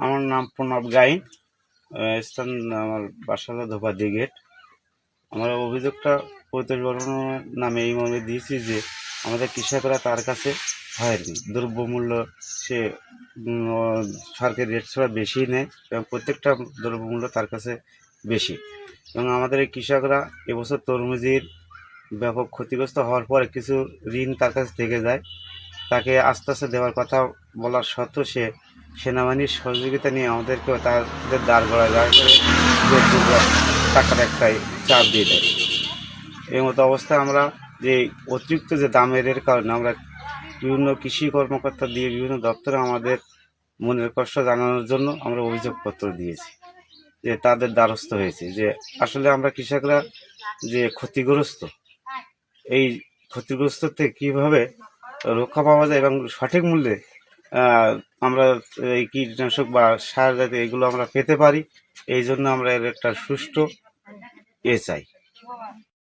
আমার নাম প্রণব গাইন। স্থান আমার বাসা হলো ধোপাদি গেট। আমরা অভিযোগটা পরিতোষ বর্মনের নামে এই মর্মে দিয়েছি যে আমাদের কৃষকরা তার কাছে হয়নি, দ্রব্যমূল্য সে সরকারি রেট ছাড়া বেশি নেয় এবং প্রত্যেকটা দ্রব্যমূল্য তার কাছে বেশি। এবং আমাদের এই কৃষকরা এবছর তরমুজের ব্যাপক ক্ষতিগ্রস্ত হওয়ার পরে কিছু ঋণ তার কাছে থেকে যায়। তাকে আস্তে আস্তে দেওয়ার কথা বলার সত্ত্বেও সে সেনাবাহিনীর সহযোগিতা নিয়ে আমাদেরকেও তাদের দাঁড় করায় করে টাকার একটাই চাপ দিয়ে দেয়। এই মতো অবস্থায় আমরা যে অতিরিক্ত যে দামের কারণে আমরা বিভিন্ন কৃষি কর্মকর্তা দিয়ে বিভিন্ন দপ্তরে আমাদের মনের কষ্ট জানানোর জন্য আমরা অভিযোগপত্র দিয়েছি যে তাদের দ্বারস্থ হয়েছে যে আসলে আমরা কৃষকরা যে ক্ষতিগ্রস্ত, এই ক্ষতিগ্রস্ত থেকে কীভাবে রক্ষা পাওয়া যায় এবং সঠিক মূল্যে আমরা এই কীটনাশক বা সার জাতীয় এগুলো আমরা পেতে পারি, এই জন্য আমরা এর একটা সুষ্ঠু চাই।